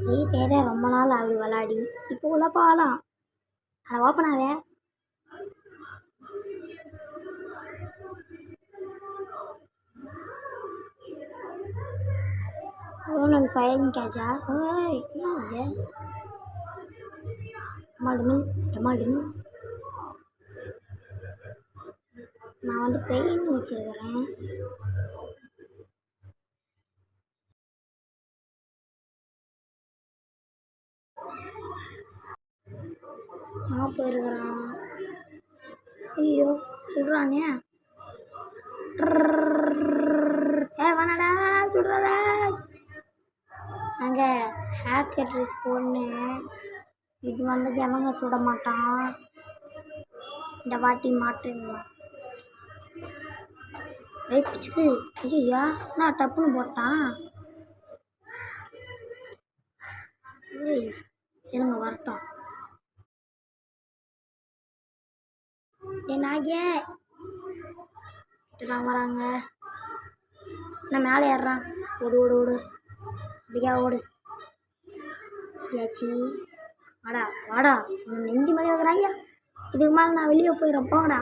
Free ஃபயரே ரொம்ப நாள் ஆகுது விளாடி. இப்போ உள்ள போகலாம். அதை ஓப்பன் ஆவே. ரோனல் ஃபயரிங் கேட்சா? ஓய் என்ன இது? டமால் நான் வந்து பெயின் வச்சிருக்கிறேன். நான் போயிருக்கிறான். ஐயோ சொல்கிறானே. வேணாடா சொல்கிறத. அங்கே ஹேக்கர் ட்ரெஸ் போடனு இது வந்து எவங்க சுட மாட்டான். இந்த வாட்டி மாட்டுங்களா பிச்சுக்கு. ஐயா நான் டப்புன்னு போட்டான். ஏய் இருங்க வரட்டும். என்னாகிய வராங்க. நான் மேலே ஏறுறான். ஓடு ஓடு ஓடு அப்படியா ஓடு. ஏச்சி வாடா வாடா நெஞ்சு மேலே வைக்கிறான். ஐயா இதுக்கு மேலே நான் வெளியே போயிடுறேன் போங்கடா.